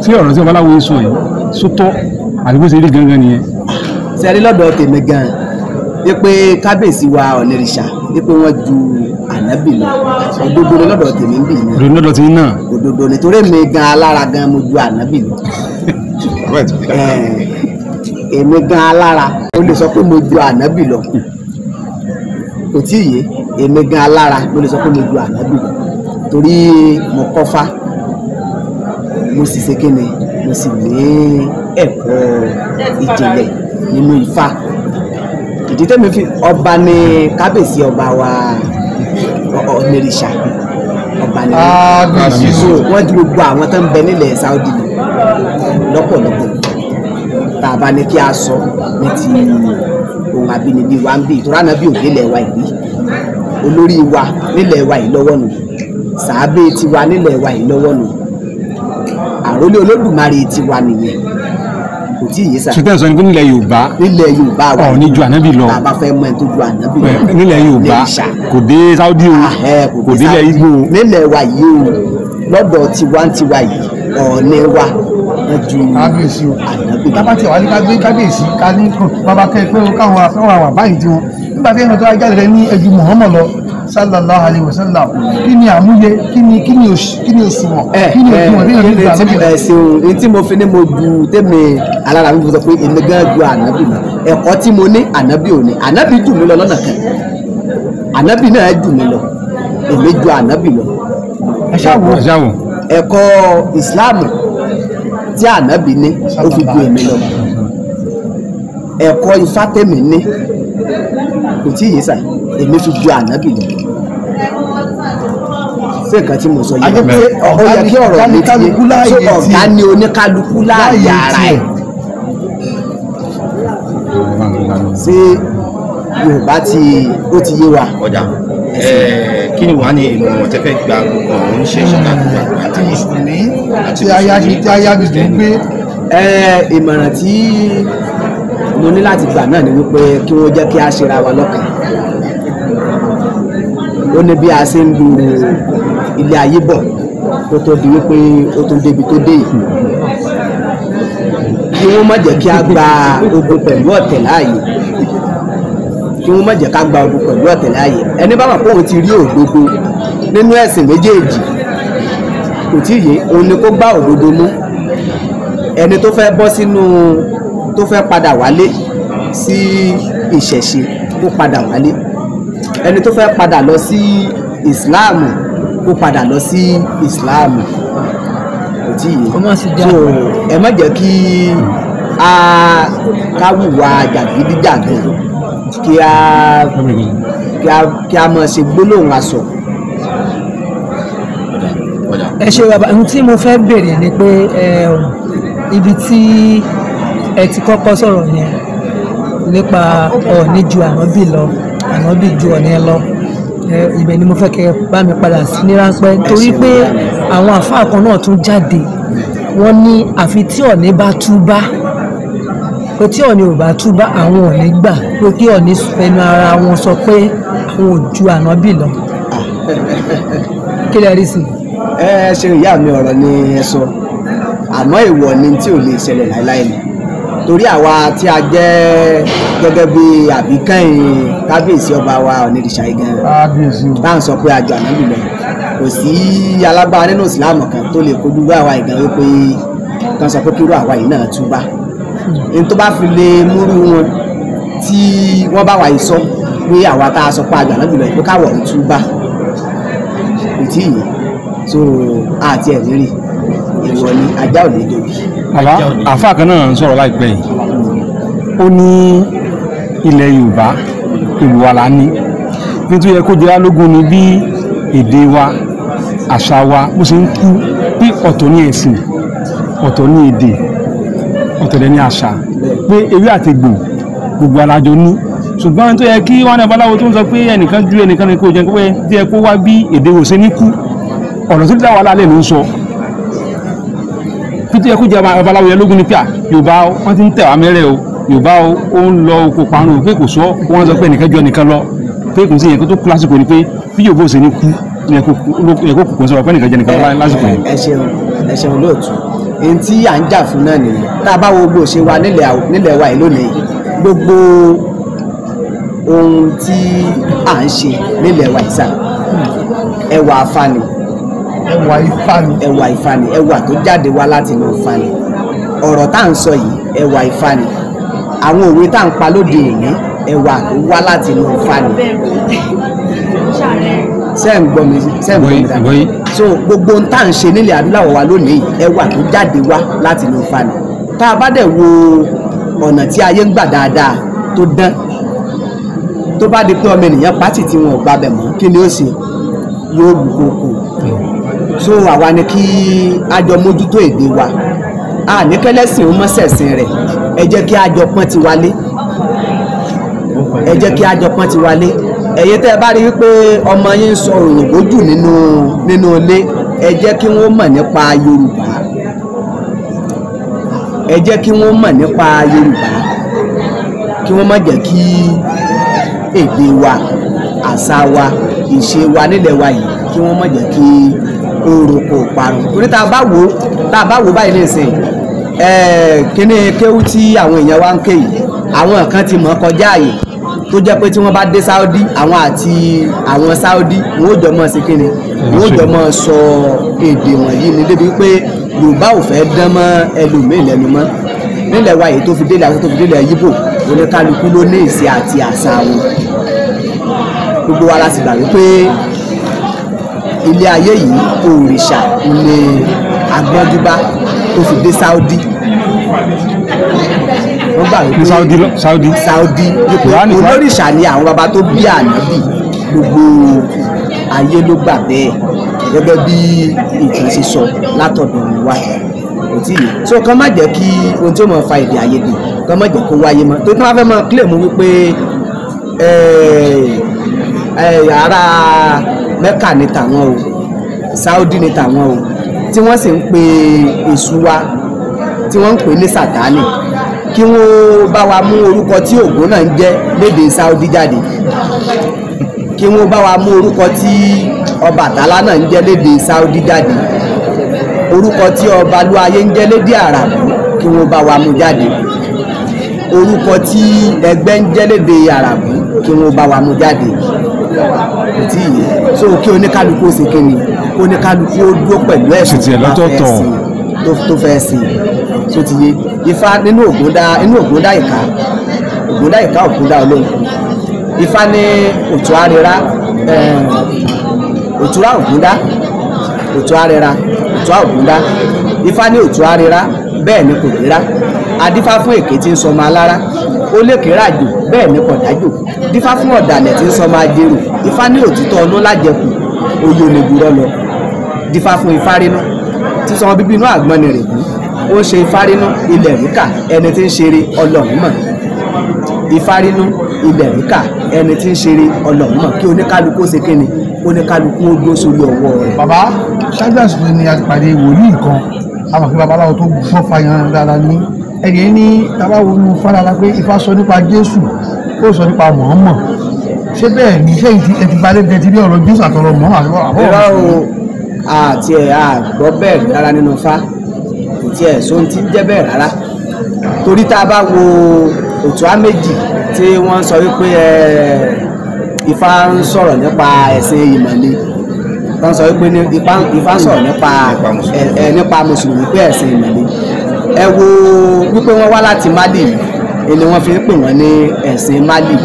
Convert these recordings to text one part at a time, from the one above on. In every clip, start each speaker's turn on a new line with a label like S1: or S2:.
S1: ṣé ọ̀rọ̀ tí babaláwo yìí sọ yìí sótọ́ àbí bó ṣe rí gangan nìyẹn.
S2: sẹ́rí lọ́dọ̀ tèmi gan-an wípé kábíyèsí wa ọ̀nẹ́rìṣà wípé wọ́n ju ànábì lọ òdodo ni lọ́dọ̀ tèmi ń bì ní.
S1: òdodo lọ́dọ̀ tí náà.
S2: òdodo nítorí mi gan alára gan mo ju ànábì lọ. èmi gan alára ó lè sọ pé mo ju ànábì lọ kò tí ì yé èmi gan alára ló lè sọ pé mo ju ànábì lọ torí mo kọ́fá mo sì ṣe kíni mo sì ní ẹ̀kọ́ ìjìnlẹ̀ nínú Ifá ìdí tẹ́mi fi ọba ní kábíyèsí ọba wa ọ̀nẹ́rìṣà ọba ní wọ́n ju gbogbo àwọn tó ń bẹ nílẹ̀ Saudi lọ́pọ̀lọpọ̀ tá a bá ní kí a sọ ní ti ohun abínibí wa ń bí ìtura náà bí òdílẹ̀ wa yìí olórí wa nílẹ̀ wa yìí lọ́wọ́ nù sàábé tiwa nílẹ̀ wa yìí lọ́wọ́ nù àrólé Olódùmarè tiwa nìyẹn kò tí ì yé sa.
S1: ṣùgbọ́n ìsọ̀nìkú nílẹ̀ Yorùbá
S2: wa
S1: ọ̀ ní ju ànábì lọ.
S2: bàbá fẹ́ mọ ẹni tó ju ànábì lọ.
S1: nílẹ̀ Yorùbá kò dé Saudi o kò dé ilẹ̀ Igbo o.
S2: nílẹ̀ wa yìí o lọ́dọ̀ tiwantiwa yìí Ọọ̀ni wa wọ́n ju ànábì.
S3: tábà tí wàá ní ká gbé kábíyèsí ká ní bàbá kẹ́ pé káwọn afẹ́wọ̀n àwọn àbáyé tí wọn nígbà tí ẹ̀rọ tó ajáde rẹ ní ẹjú Muhammad lọ sallallahu alayhi wa sallam kí ni àmúyẹ kí ni òṣùwọ̀n kí ni òṣùwọ̀n ní ìlú ìgbà lókè.
S2: ẹ̀sìn tí mo fi ní mo ju tèmi alára mi sọ pé èmi gan ju ànábì lọ ẹ̀kọ́ tí mo ní ànábì ò ní ànábì jù mí lọ lọ́nà kan ànábì náà jù mí lọ èmi ju ànábì lọ.
S3: ẹ ṣáwó
S2: ẹ̀kọ́ ìsìláàmù tí ànábì ní ó fi ju èmi lọ ẹ̀kọ́ ifá tèmi ní kò tí ì yé sà èmi fi ju ànábì lọ ṣé nǹkan tí mo sọ yìí pé ó yẹ kí ọ̀rọ̀ mi ti yé ṣé ọ̀gá ni oníkálukú láàyè ara ẹ̀ ṣé Yorùbá ó ti yé wa.
S4: ọjà kí ni wàá ní ìmọ̀ràn tẹ́fẹ́ gba gbogbo àwọn oníṣẹ́ ìṣẹ̀dá
S3: àti mùsùlùmí tí aya gbèsè ń gbé.
S2: ìmọ̀ràn tí mo ní láti gbà náà ni wípé kí wọ́n jẹ́ kí a ṣera wa lọ́kàn ó ní bí a ṣe ń lu ilé ayé bọ̀ kó tó di wípé ó tún débi tó dé yìí kí wọ́n má jẹ́ kí a gba ogun pẹ̀lú ọ̀tẹ̀ láàyè kí wọ́n má jẹ́ ká gba ogun pẹ̀lú ọ̀tẹ̀ láàyè ẹni bá wà pé òun ti rí òdodo nínú ẹ̀sìn méjèèjì kò tí ì yé òun ni kó gbá òdodo mú ẹni tó fẹ́ bọ́ sínú tó fẹ́ padà wálé sí ìṣẹ̀ṣe kó padà wálé ẹni tó fẹ́ padà lọ sí ìsìláàmù kó padà lọ sí ìsìláàmù kò tí ì yé so ẹ má jẹ́ kí a ká wùwà jàgídíjàgan kí a mọ̀ ṣe gbólóhùn aṣọ.
S5: ẹ ṣe bàbá ohun tí mo fẹ́ béèrè ni pé ibi tí ẹ ti kọ́kọ́ sọ̀rọ̀ yẹn nípa Ọọ̀ni ju ànábì lọ ànábì ju Ọọ̀ni lọ ibẹ̀ ni mo fẹ́ kẹ́ bá mi padà sí ní ráńpẹ́ torí pé àwọn àfáà kan náà tún jáde wọ́n ní àfi tí Ọọ̀ni bá túbá pé tí Ọọ̀ni ò bá túbá àwọn ò ní gbà pé kí Ọọ̀ni fẹnu ara wọn sọ pé àwọn ò ju ànábì lọ kí lẹ rí sí.
S2: ẹ ṣe ìyá mi ọ̀rọ̀ ni ẹ sọ àmọ́ èèwọ̀ ni tí ò lè ṣẹlẹ̀ láéláé ni torí àwa tí a jẹ́ gẹ́gẹ́ bí àbíkẹ́yìn kábíyèsí ọba wa ọ̀nẹ́rìṣà igan tá à ń sọ pé àjọ ànábì lọ kò sí alágbára nínú ìsìláàmù kan tó lè kojú bá àwa ìgan wípé kan sọ pé kírú àwa yìí náà túbá ní tó bá fi lè múrú wọn tí wọ́n bá wà yìí sọ pé àwa tá a sọ pé àjọ ànábì lọ pé káwọ̀ ń túbá kò tí ì yé so àti ẹ̀ lérí ìwọ ni ajá ò lè dòbí.
S1: àbá àfáà kan náà ń sọ̀rọ̀ láìpẹ́ yìí ó ní ilẹ̀ Yorùbá Yorùbá la ní nítorí yẹ kó jẹ́ alógún ni bí èdè wa àṣà wa bó ṣe ń kú pé ọ̀tọ̀ ní ẹ̀sìn ọ̀tọ̀ ní èdè ọ̀tọ̀ ní àṣà pé ewé àtegbò gbogbo alájọ ní ṣùgbọ́n tó yẹ kí wọ́n ní babaláwo tó ń sọ pé ẹnìkan ju ẹnìkan ní kó jẹ́ pé tí ẹ kó wá bí èdè wò ṣe ní kú ọ̀rọ̀ tó dá wà lálẹ́ ló ń sọ pété ẹkú jẹ babaláwo yẹn lógún ní píà Yorùbá wọn ti ń tẹ̀ wá mẹ́rẹ̀ o Yorùbá ó ń lọ oko parun pé kò sọ wọn sọ pé ẹnìkan ju ẹnìkan lọ pé kò sí yẹn kó tó kú lásìkò ni pé bí Yorùbá ò ṣe ní kú yẹ kó kù kó sọ̀rọ̀ pé ẹnìkan jẹ ẹnìkan lọ lásìkò yẹn.
S2: ẹ ṣeun lóòtú èyí tí à ń jà fún náà nìyẹn tá a bá wo gbogbo ṣe wa nílẹ̀ wa yìí lónìí gbogbo ohun tí à ń ṣe nílẹ̀ wa yìí sà ẹwà Ifá ni ẹwà Ifá ni ẹwà tó jáde wá láti inú Ifá ni ọ̀rọ̀ tá à ń sọ yìí ẹwà Ifá ni àwọn òwe tá à ń pa lóde òní ẹwà tó wá láti inú Ifá ni sẹ́ẹ̀ ń gbọ́ mi dáadáa so gbogbo ohun tá à ń ṣe nílẹ̀ adúláwọ̀ wa lónìí ẹwà tó jáde wá láti inú Ifá ni tá a bá dẹ̀ wo ọ̀nà tí ayé ń gbà dáadáa tó dán tó bá di pé ọmọ ènìyàn pátì tí wọn ò gbà bẹ̀ mọ́ kí ni ó ṣe yóò lù kókó so àwa ni kí a jọ mójútó èdè wa a ní kẹlẹ́sìn ó mọ́sẹ̀sìn rẹ̀ ẹ jẹ́ kí a jọ pọ́n ti wálé ẹ jẹ́ kí a jọ pọ́n ti wálé ẹ̀yin tẹ́ ẹ bá rí wípé ọmọ yín sọ òyìnbó jù nínú ilé ẹ jẹ́ kí wọ́n mọ̀ nípa Yorùbá ẹ jẹ́ kí wọ́n mọ̀ nípa Yorùbá kí wọ́n má jẹ́ kí èdè wa àṣà wa ìṣe wa nílẹ̀ wa yìí kí wọ́n má jẹ́ kí orúkọ parun torí tá a bá wò báyìí nísìnyí kíní kéwú tí àwọn èèyàn wa ń ké yìí àwọn kan ti mọ̀ kọjá àyè tó jẹ́ pé tí wọ́n bá dé Saudi àwọn àti àwọn Saudi wọn ò jọ mọ̀ sí kíni wọn ò jọ mọ̀ sọ èdè wọ̀nyí ní débi pé Yorùbá ò fẹ́ dán mọ́ ẹlòmíì lẹ́nu mọ́ nílẹ̀ wa yìí tó fi délẹ̀ àwọn tó fi délẹ̀ Yíbò oníkálukú ló ní ìṣe àti àṣà wọn gbogbo wa la sì gbà wípé ilé ayé yìí òrìṣà ní agbọ́njúbá tó fi dé Saudi wọ́n gbà wípé Saudi wípé olórìṣà ni àwọn baba tó bí ànábì gbogbo ayé ló gbà bẹ́ẹ̀ gẹ́gẹ́ bí ìtàn ṣe sọ látọ̀dọ̀ wa kò tí ì so kàn má jẹ́ kí ohun tí ó máa fa èdè àìyedè kàn má jẹ́ kó wáyé mọ́ tó tí wọ́n fẹ́ máa claim wípé ará Mẹ́kà ní tàwọn o Saudi ní tàwọn o tí wọ́n sì ń pe èṣù wa tí wọ́n ń pè ní Sátánì kí wọ́n bá wa mú orúkọ tí Ògún náà ń jẹ́ lédè Saudi jáde kí wọ́n bá wa mú orúkọ tí Ọbàtálá náà ń jẹ́ lédè Saudi jáde orúkọ tí Ọbalúayé ń jẹ́ lédè Àràbù kí wọ́n bá wa mú jáde orúkọ tí Ẹgbẹ́ ń jẹ́ lédè Àràbù kí wọ́n bá wa mú jáde tí so kí oníkálukú ó ṣe kíni oníkálukú ó dúró pẹ̀lú ẹ̀sùn tó fẹ́ sí so ti yé Ifá nínú Ògúndá ìka Ògúndá Olóhùn Ifá ní òtún arẹra òtúrá Ògúndá òtún arẹra òtún Ògúndá Ifá ní òtún arẹra bẹ́ẹ̀ ni kò dira adífá fún èké tí ń sọmọ alára ó lékè ràjò bẹ́ẹ̀ ni kò dájò dífá fún ọ̀dàlẹ̀ tí ń sọmọ ajérò Ifá ní òtítọ́ ọnú lájẹkù oyè olègbùrọ̀ lọ dífá fún Ifárínú tí sọmọ bíbí inú àgbọn ni rè kú ó ń ṣe Ifárínú ilẹ̀ ríkà ẹni tí ń ṣeré Ọlọ́run mọ̀ Ifárínú ilẹ̀ ríkà ẹni tí ń ṣeré Ọlọ́run mọ̀ kí oníkálukú ṣe kíni oníkálukú ó dó sórí ọwọ́ rẹ̀.
S3: bàbá ṣáájú àsìkò ni a ti pàdé wòlíì kan àmọ́ pé babaláwo tó gbọ́ fàyàn dáadáa ní ẹni ní tabawo ní fàdára pé Ifá sọ nípa Jésù ó sọ nípa Mọ̀ọ́mọ̀ ṣé bẹ́ẹ̀ ni ṣé ẹ ti balẹ̀ bẹ́ẹ̀ ti rí ọ̀rọ̀ Jésù àtọ̀rọ̀ mọ́ àbọ̀.
S2: irọ́ o àti ẹ̀ àgbọ̀ bẹ́ẹ̀ rárá nínú Ifá kò tiẹ̀ sóhun tí ń jẹ́ bẹ́ẹ̀ rárá torí tá a bá wo òtúá méjì tí wọ́n sọ wípé Ifá ń sọ̀rọ̀ nípa ẹ̀sìn ìmọ̀le wọ́n sọ wípé Ifá ń sọ̀rọ̀ nípa mùsùlùmí pé ẹ̀sìn ìmọ̀le ẹ wo wípé wọ́n wá láti Mali ni wọ́n fi ń pè wọ́n ní ẹ̀sìn Mali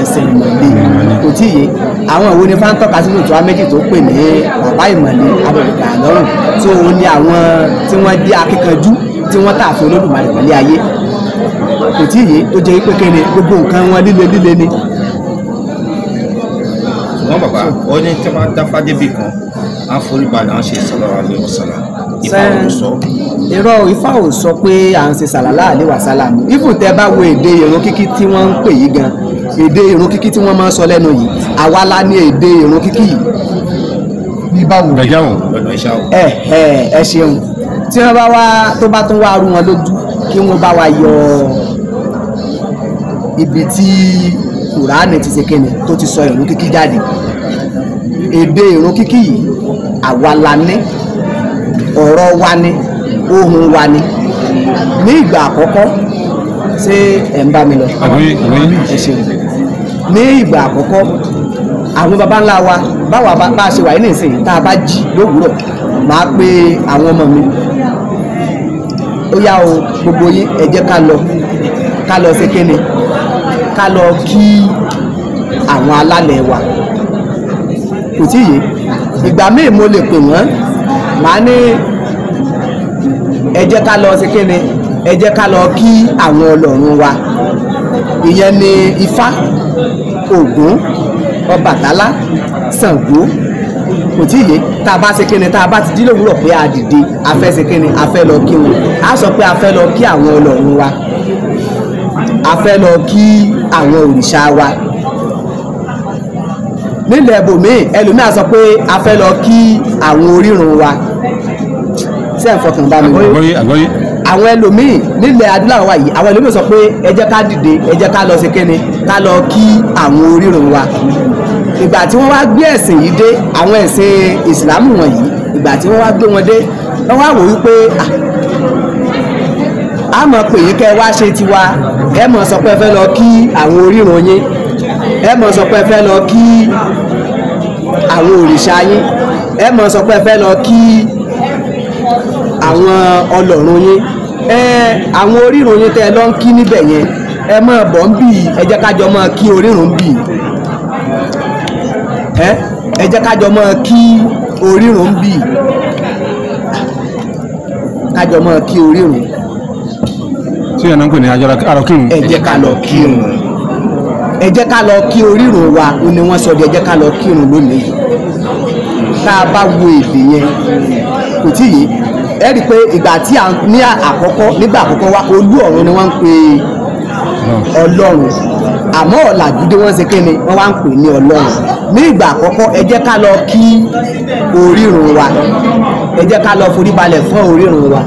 S2: ẹ̀sìn ìmọ̀le kò tí ì yé àwọn ìwo ni Ifá ń tọ́ka sínú òtúá méjì tó pè ní bàbá ìmọ̀le abẹ̀bẹ̀kà lọ́rùn tó òun ni àwọn tí wọ́n jẹ́ akíkanjú tí wọ́n tà fún Olódùmarè pẹ̀lú ayé kò tí ì yé tó jẹ́ wípé kéde gbogbo nǹkan wọn líle ni.
S4: ṣùgbọ́n bàbá ó ní tí wọ́n dáfá débi kan á forí balẹ̀ á ṣe sallallahu alaihi wasallam Ifá ò sọ.
S2: irọ́ Ifá ò sọ pé à ń ṣe sallallahu alaihi wasallam ibùn tẹ́ bá wo èdè ìrun kíkí tí wọ́n ń pè yí gan èdè ìrun kíkí tí wọ́n máa ń sọ lẹ́nu yìí àwa la ní èdè ìrun kíkí yìí.
S3: bí báwo
S1: gbẹjá wọn
S4: lọ́dọ̀ iṣẹ́ o.
S2: ẹ ṣeun tí wọ́n bá wá tó bá tún wá rú wọn lójú kí wọ́n bá wa yọ ibi tí Kùránì ti ṣe kéne tó ti sọ ìrun kíkí jáde èdè ìrun kíkí yìí àwa la ní ọ̀rọ̀ wa ní ohun wa ni ní ìgbà àkọ́kọ́ ṣé ẹ̀ ń bá mi lọ ẹ ṣeun ní ìgbà àkọ́kọ́ àwọn baba ńlá wa báwa bá ṣe wà ní ìsìn tá a bá jí lówùúrọ̀ máa pe àwọn ọmọ mi ó yá o gbogbo yín ẹ jẹ́ ká lọ ṣe kéne ká lọ kí àwọn alálẹ̀ wa kò tí yé ìgbà míì mo lè pè wọ́n màá ní ẹ jẹ́ ká lọ ṣe kéne ẹ jẹ́ ká lọ kí àwọn ọlọ́run wa ìyẹn ni Ifá, Ògún, Ọbàtálá, Ṣàngó kò tí yé tá a bá ṣe kéne tá a bá ti jí lówùúrọ̀ pé a dìde a fẹ́ ṣe kéne a fẹ́ lọ kí wọn a sọ pé a fẹ́ lọ kí àwọn ọlọ́run wa a fẹ́ lọ kí àwọn òrìṣà wa nílẹ̀ ibòmíì ẹlòmíà sọ pé a fẹ́ lọ kí àwọn orírun wa ṣé ẹ̀ ń fọkàn bá mi wọ́n àwọn ẹlòmíì nílẹ̀ adúláwọ̀ wa yìí àwọn ẹlòmíì sọ pé ẹ jẹ́ ká dìde ẹ jẹ́ ká lọ ṣe kéne ká lọ kí àwọn orírun wa ìgbà tí wọ́n wá gbé ẹ̀sìn yìí dé àwọn ẹ̀sìn ìsìlámù wọ̀nyí ìgbà tí wọ́n wá gbé wọn dé wọ́n wá wò wípé a mọ̀ pé yín kẹ́ wá ṣe tiwa ẹ mọ̀ sọ pé ẹ fẹ́ lọ kí àwọn orírun yín ẹ mọ̀ sọ pé ẹ fẹ́ lọ kí àwọn òrìṣà yín ẹ mọ̀ sọ pé ẹ fẹ́ lọ kí àwọn ọlọ́run yín àwọn orírun yín tẹ́ ẹ lọ ń kí níbẹ̀ yẹn ẹ mọ̀ bọ̀ ń bì ẹ jẹ́ kájọ mọ̀ kí orírun bì ẹ jẹ́ kájọ mọ̀ kí orírun bì kájọ mọ̀ kí orírun
S1: tí ẹ̀ náà ń pè ní àròkírun
S2: ẹ jẹ́ ká lọ kírun ẹ jẹ́ ká lọ kí orírun wa ó ní wọ́n sọ di ẹ jẹ́ ká lọ kírun lónìí yìí tá a bá wo èdè yẹn kò tí yé ẹ rí i pé ìgbà tí nígbà àkọ́kọ́ wa olú ọ̀run ni wọ́n ń pè ọlọ́run àmọ́ ọ̀làjúdé wọ́n ṣe kéne wọ́n wá ń pè ní ọlọ́run ní ìgbà àkọ́kọ́ ẹ jẹ́ ká lọ kí orírun wa ẹ jẹ́ ká lọ forí balẹ̀ fún orírun wa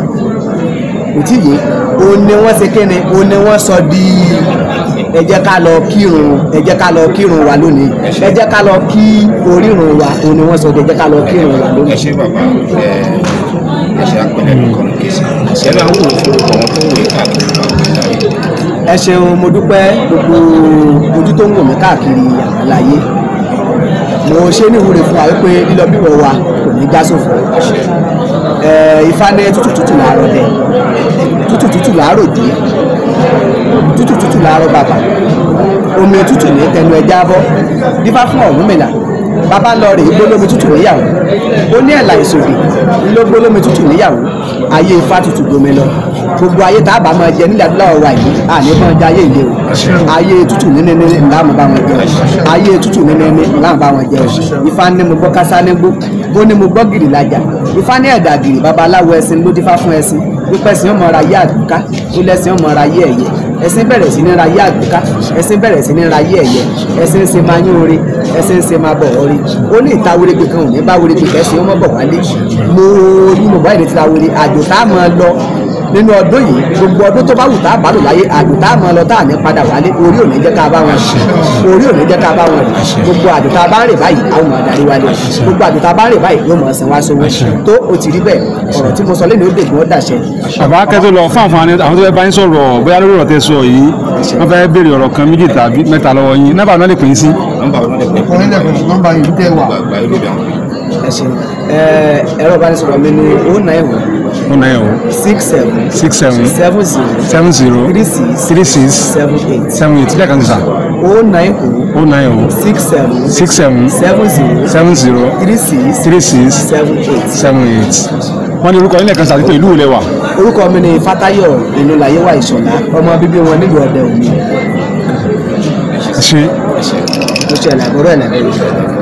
S2: kò tí yé o ní wọ́n ṣe kéne o ní wọ́n sọ di ẹ jẹ́ ká lọ kírun ẹ jẹ́ ká lọ kírun wa lónìí ẹ jẹ́ ká lọ kí orírun wa o ní wọ́n sọ di ẹ jẹ́ ká lọ kírun wa lónìí.
S4: ẹ ṣe bàbá ẹ ṣe àpẹẹrẹ nìkan kìsì ẹ máa wò ó fún àwọn tó ń wòye káàkiri
S2: ẹ ṣeun mo dúpẹ́ gbogbo ojú tó ń wò mí káàkiri àgbáláyé mo ṣe ní ìwúre fún wa wípé lílọ bíbọ̀ wa kò ní já sófo Ifá ní tútù láàárọ̀ dẹ tútù láàárọ̀ dé tútù láàárọ̀ bàbà omi tútù ní tẹnu ẹja bọ́ dífá fún Ọ̀rúnmìlà bàbá lọ rè gbólómi tútù níyàwó ó ní ẹ̀là ìsòdì ló gbólómi tútù níyàwó ayé Ifá tútù gbomi lọ gbogbo ayé tá a bá máa jẹ nílẹ̀ adúláwọ̀ wa yìí àní máa jẹ ayé ìlé o ayé tútù níní ńlá máa bá wọn jẹ ayé tútù níní ńlá máa bá wọn jẹ Ifá ní mo gbọ́ kásá nígbó ó ní mo gbọ́ gìrì lájà Ifá ní ẹ̀dà gìrì babaláwo ẹṣin ló dífá fún ẹṣin wípé ẹṣin ọmọ ara yé àdúká ó lẹ́ṣin ọmọ ara yé ẹ̀yẹ ẹṣin bẹ̀rẹ̀ sí ní ra yé àdúká ẹṣin bẹ̀rẹ̀ sí ní ra yé ẹ̀yẹ ẹṣin ń ṣe máa yín orí ẹṣin ń ṣe máa bọ̀ orí ó ní ìta wérégbe kan ò ní bá wérégbe kẹ́sìn ọmọ bọ̀ wálé mo rí mo bá ìrètí la wéré àjò tá a máa lọ nínú ọdún yìí gbogbo ọdún tó bá wù tá a bá lò láyé àjò tá a máa lọ tá a ní padà wálé orí ò ní jẹ́ ká bá wọn ṣe orí ò ní jẹ́ ká bá wọn rè gbogbo àjò tá a bá ń rè báyìí àwọn ọmọ adarí wálé gbogbo àjò tá a bá ń rè báyìí yóò mọ̀ ọ̀sán wá sówó tó o ti rí bẹ́ẹ̀ ọ̀rọ̀ tí mo sọ lẹ́nu ó dègbò ó dàṣẹ.
S1: bàbá akẹ́tọ̀ lọ fún àǹfààní àwọn tó fẹ́ bá yín sọ̀rọ̀ bóyá lórí ọ̀rọ̀ tẹ́ sọ yìí wọ́n fẹ́ béèrè ọ̀rọ̀ kan méjì tàbí mẹ́ta lọ́wọ́ yín nọ́mbà náà lè pè é sí.
S3: nọ́mbà yìí tẹ́ wà.
S2: ẹ ṣeun ẹ̀rọ ìbánisọ̀rọ̀ mi ni
S1: 67 70 36 78 lẹ́ẹ̀kan sí sà.
S2: 090 67 70 36 78.
S1: wọ́n ní orúkọ ilẹ̀ kan sàtìpé ìlú ilẹ̀ wa.
S2: orúkọ mi ni Fátáyọ̀ Ìnúláyéwà Ìṣọ̀lá ọmọ bíbí wọn nílùú Ọdẹ Òní.
S1: ṣe.
S2: mo ṣe ẹ̀lẹ́gbọ̀rọ̀ ẹ̀lẹ́gbẹ̀rẹ̀.